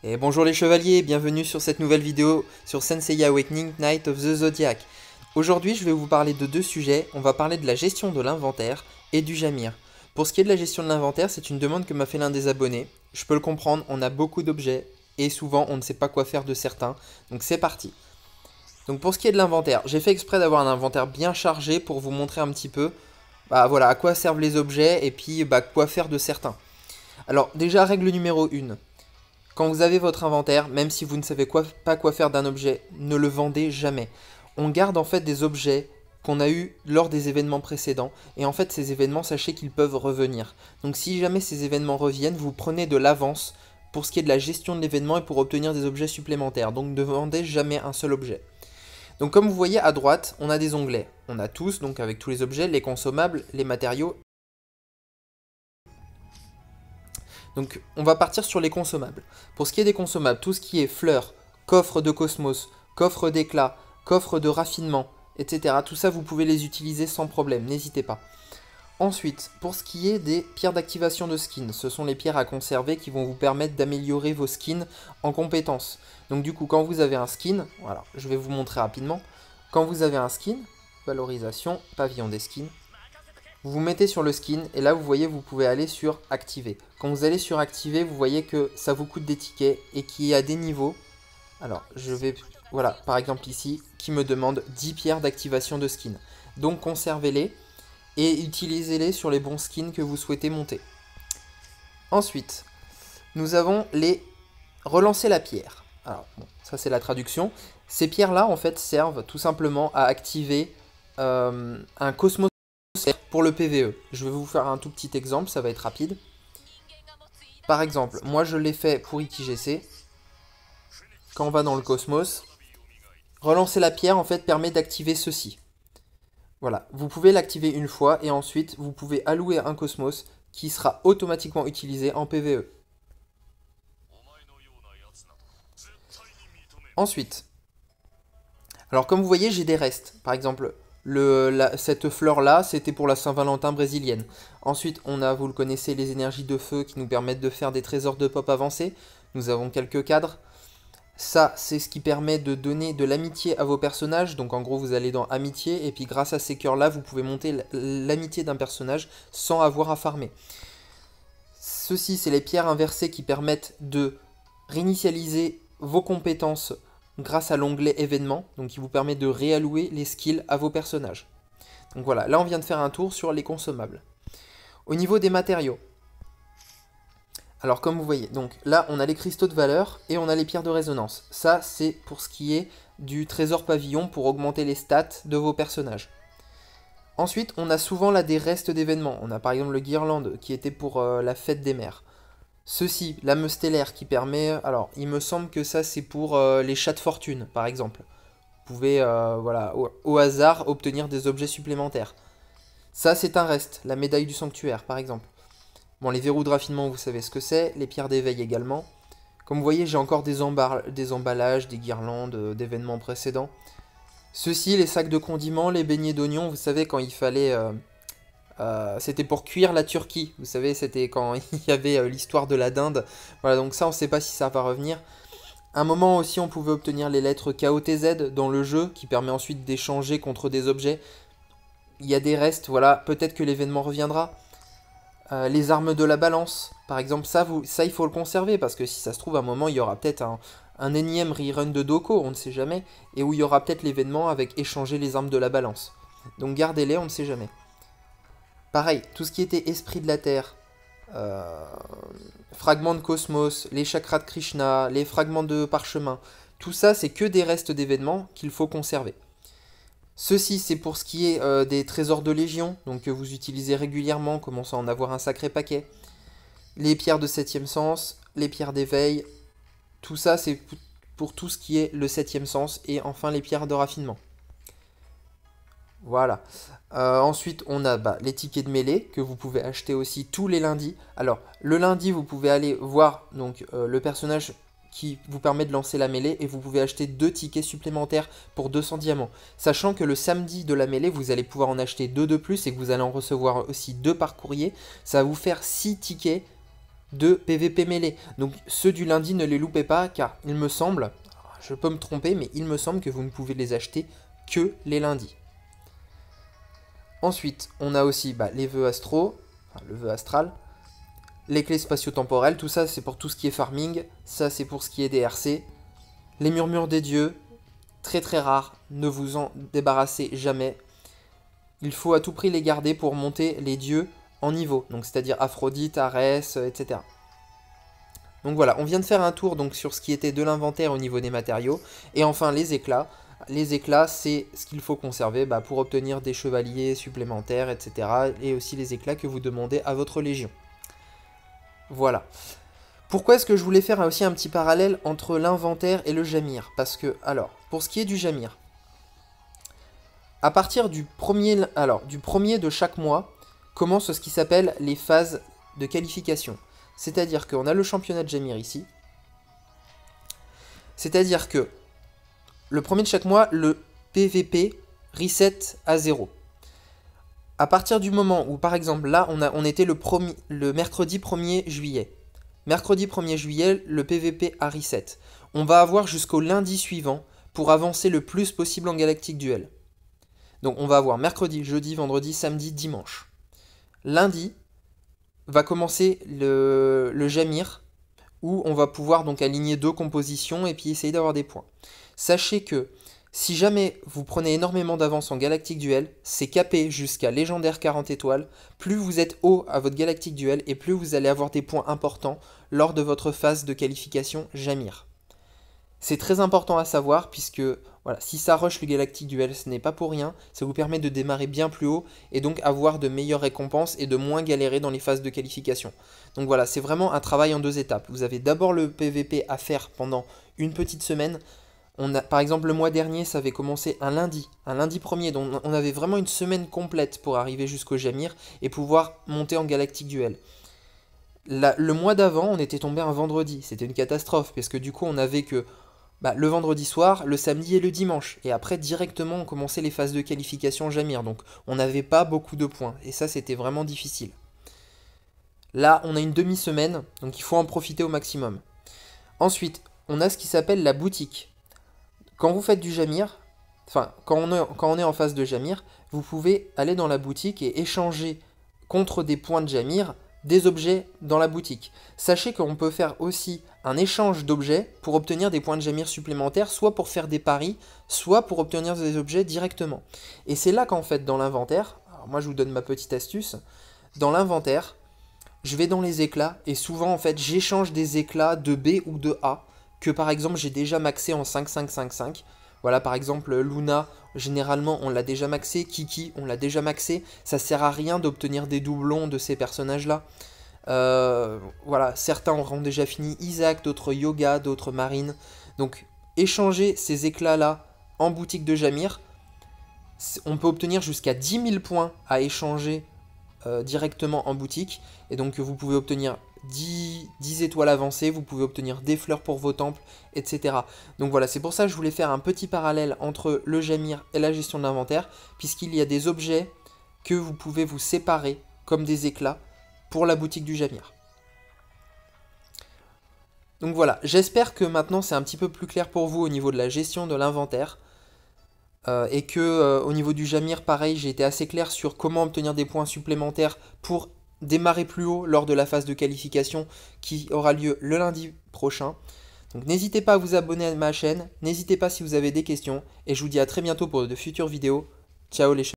Et bonjour les chevaliers, bienvenue sur cette nouvelle vidéo sur Senseiya Awakening Knight of the Zodiac. Aujourd'hui je vais vous parler de deux sujets, on va parler de la gestion de l'inventaire et du Jamir. Pour ce qui est de la gestion de l'inventaire, c'est une demande que m'a fait l'un des abonnés. Je peux le comprendre, on a beaucoup d'objets et souvent on ne sait pas quoi faire de certains, donc c'est parti. Donc pour ce qui est de l'inventaire, j'ai fait exprès d'avoir un inventaire bien chargé pour vous montrer un petit peu voilà, à quoi servent les objets et puis quoi faire de certains. Alors déjà règle numéro 1. Quand vous avez votre inventaire, même si vous ne savez pas quoi faire d'un objet, ne le vendez jamais. On garde en fait des objets qu'on a eu lors des événements précédents. Et en fait, ces événements, sachez qu'ils peuvent revenir. Donc si jamais ces événements reviennent, vous prenez de l'avance pour ce qui est de la gestion de l'événement et pour obtenir des objets supplémentaires. Donc ne vendez jamais un seul objet. Donc comme vous voyez à droite, on a des onglets. On a tous, donc avec tous les objets, les consommables, les matériaux. Donc on va partir sur les consommables. Pour ce qui est des consommables, tout ce qui est fleurs, coffre de cosmos, coffre d'éclat, coffre de raffinement, etc. Tout ça vous pouvez les utiliser sans problème, n'hésitez pas. Ensuite, pour ce qui est des pierres d'activation de skin, ce sont les pierres à conserver qui vont vous permettre d'améliorer vos skins en compétences. Donc du coup, quand vous avez un skin, voilà, je vais vous montrer rapidement. Quand vous avez un skin, valorisation, pavillon des skins, vous vous mettez sur le skin et là vous voyez vous pouvez aller sur activer. Quand vous allez sur activer, vous voyez que ça vous coûte des tickets et qu'il y a des niveaux. Alors je vais, voilà, par exemple ici, qui me demande 10 pierres d'activation de skin. Donc conservez-les et utilisez-les sur les bons skins que vous souhaitez monter. Ensuite, nous avons les relancer la pierre. Alors bon, ça c'est la traduction. Ces pierres là en fait servent tout simplement à activer un cosmos pour le PVE. Je vais vous faire un tout petit exemple, ça va être rapide. Par exemple, moi je l'ai fait pour ITGC. Quand on va dans le cosmos, relancer la pierre en fait permet d'activer ceci. Voilà, vous pouvez l'activer une fois et ensuite vous pouvez allouer un cosmos qui sera automatiquement utilisé en PVE. Ensuite, alors comme vous voyez j'ai des restes. Par exemple, cette fleur là c'était pour la Saint-Valentin brésilienne. Ensuite on a, vous le connaissez, les énergies de feu qui nous permettent de faire des trésors de pop avancés. Nous avons quelques cadres. Ça c'est ce qui permet de donner de l'amitié à vos personnages. Donc en gros vous allez dans amitié et puis grâce à ces cœurs là vous pouvez monter l'amitié d'un personnage sans avoir à farmer. Ceci c'est les pierres inversées qui permettent de réinitialiser vos compétences grâce à l'onglet événements, donc qui vous permet de réallouer les skills à vos personnages. Donc voilà, là on vient de faire un tour sur les consommables. Au niveau des matériaux, alors comme vous voyez, donc là on a les cristaux de valeur et on a les pierres de résonance. Ça c'est pour ce qui est du trésor pavillon pour augmenter les stats de vos personnages. Ensuite on a souvent là des restes d'événements. On a par exemple le guirlande qui était pour la fête des mers. Ceci, l'âme stellaire qui permet... Alors, il me semble que ça, c'est pour les chats de fortune, par exemple. Vous pouvez, voilà, au hasard, obtenir des objets supplémentaires. Ça, c'est un reste, la médaille du sanctuaire, par exemple. Bon, les verrous de raffinement, vous savez ce que c'est. Les pierres d'éveil également. Comme vous voyez, j'ai encore des emballages, des guirlandes, d'événements précédents. Ceci, les sacs de condiments, les beignets d'oignons, vous savez, quand il fallait... c'était pour cuire la Turquie, vous savez, c'était quand il y avait l'histoire de la dinde. Voilà, donc ça, on ne sait pas si ça va revenir. À un moment aussi, on pouvait obtenir les lettres KOTZ dans le jeu, qui permet ensuite d'échanger contre des objets. Il y a des restes, voilà, peut-être que l'événement reviendra. Les armes de la balance, par exemple, ça, il faut le conserver, parce que si ça se trouve, à un moment, il y aura peut-être un énième rerun de Doko, on ne sait jamais, et où il y aura peut-être l'événement avec échanger les armes de la balance. Donc gardez-les, on ne sait jamais. Pareil, tout ce qui était esprit de la terre, fragments de cosmos, les chakras de Krishna, les fragments de parchemin, tout ça c'est que des restes d'événements qu'il faut conserver. Ceci c'est pour ce qui est des trésors de légion, donc que vous utilisez régulièrement, commençant à en avoir un sacré paquet. Les pierres de 7e sens, les pierres d'éveil, tout ça c'est pour tout ce qui est le 7e sens, et enfin les pierres de raffinement. Voilà. Ensuite, on a les tickets de mêlée que vous pouvez acheter aussi tous les lundis. Alors, le lundi, vous pouvez aller voir donc, le personnage qui vous permet de lancer la mêlée et vous pouvez acheter 2 tickets supplémentaires pour 200 diamants. Sachant que le samedi de la mêlée, vous allez pouvoir en acheter 2 de plus et que vous allez en recevoir aussi 2 par courrier. Ça va vous faire 6 tickets de PVP mêlée. Donc ceux du lundi, ne les loupez pas, car il me semble, je peux me tromper, mais il me semble que vous ne pouvez les acheter que les lundis. Ensuite, on a aussi les vœux astraux, enfin, le vœu astral, les clés spatio-temporelles, tout ça c'est pour tout ce qui est farming, ça c'est pour ce qui est DRC. Les murmures des dieux, très très rares, ne vous en débarrassez jamais. Il faut à tout prix les garder pour monter les dieux en niveau, donc c'est-à-dire Aphrodite, Arès, etc. Donc voilà, on vient de faire un tour donc sur ce qui était de l'inventaire au niveau des matériaux, et enfin les éclats. Les éclats, c'est ce qu'il faut conserver pour obtenir des chevaliers supplémentaires, etc. Et aussi les éclats que vous demandez à votre légion. Voilà. Pourquoi est-ce que je voulais faire aussi un petit parallèle entre l'inventaire et le Jamir? Parce que, alors, pour ce qui est du Jamir, à partir du premier de chaque mois, commence ce qui s'appelle les phases de qualification. C'est-à-dire qu'on a le championnat de Jamir ici. C'est-à-dire que le premier de chaque mois, le PVP reset à 0. À partir du moment où, par exemple, là, on était le mercredi 1er juillet. Mercredi 1er juillet, le PVP a reset. On va avoir jusqu'au lundi suivant pour avancer le plus possible en Galactic Duel. Donc on va avoir mercredi, jeudi, vendredi, samedi, dimanche. Lundi va commencer le Jamir, où on va pouvoir donc aligner 2 compositions et puis essayer d'avoir des points. Sachez que si jamais vous prenez énormément d'avance en Galactic Duel, c'est capé jusqu'à légendaire 40 étoiles. Plus vous êtes haut à votre Galactic Duel et plus vous allez avoir des points importants lors de votre phase de qualification Jamir. C'est très important à savoir puisque voilà, si ça rush le Galactic Duel, ce n'est pas pour rien. Ça vous permet de démarrer bien plus haut et donc avoir de meilleures récompenses et de moins galérer dans les phases de qualification. Donc voilà, c'est vraiment un travail en 2 étapes. Vous avez d'abord le PVP à faire pendant une petite semaine. Par exemple, le mois dernier, ça avait commencé un lundi 1er, donc on avait vraiment une semaine complète pour arriver jusqu'au Jamir et pouvoir monter en Galactic Duel. Le mois d'avant, on était tombé un vendredi, c'était une catastrophe, parce que du coup, on n'avait que le vendredi soir, le samedi et le dimanche, et après, directement, on commençait les phases de qualification Jamir, donc on n'avait pas beaucoup de points, et ça, c'était vraiment difficile. Là, on a une demi-semaine, donc il faut en profiter au maximum. Ensuite, on a ce qui s'appelle la boutique. Quand vous faites du Jamir, enfin, quand on est en phase de Jamir, vous pouvez aller dans la boutique et échanger contre des points de Jamir des objets dans la boutique. Sachez qu'on peut faire aussi un échange d'objets pour obtenir des points de Jamir supplémentaires, soit pour faire des paris, soit pour obtenir des objets directement. Et c'est là qu'en fait, dans l'inventaire, alors moi je vous donne ma petite astuce, dans l'inventaire, je vais dans les éclats et souvent en fait j'échange des éclats de B ou de A que par exemple j'ai déjà maxé en 5-5-5-5. Voilà, par exemple Luna, généralement on l'a déjà maxé, Kiki on l'a déjà maxé, ça sert à rien d'obtenir des doublons de ces personnages là. Voilà, certains auront déjà fini Isaac, d'autres Yoga, d'autres Marine. Donc échanger ces éclats là en boutique de Jamir, on peut obtenir jusqu'à 10 000 points à échanger directement en boutique, et donc vous pouvez obtenir 10 étoiles avancées, vous pouvez obtenir des fleurs pour vos temples, etc. Donc voilà, c'est pour ça que je voulais faire un petit parallèle entre le Jamir et la gestion de l'inventaire, puisqu'il y a des objets que vous pouvez vous séparer comme des éclats pour la boutique du Jamir. Donc voilà, j'espère que maintenant c'est un petit peu plus clair pour vous au niveau de la gestion de l'inventaire. Et que au niveau du Jamir, pareil, j'ai été assez clair sur comment obtenir des points supplémentaires pour démarrer plus haut lors de la phase de qualification qui aura lieu le lundi prochain. Donc n'hésitez pas à vous abonner à ma chaîne, n'hésitez pas si vous avez des questions, et je vous dis à très bientôt pour de futures vidéos. Ciao les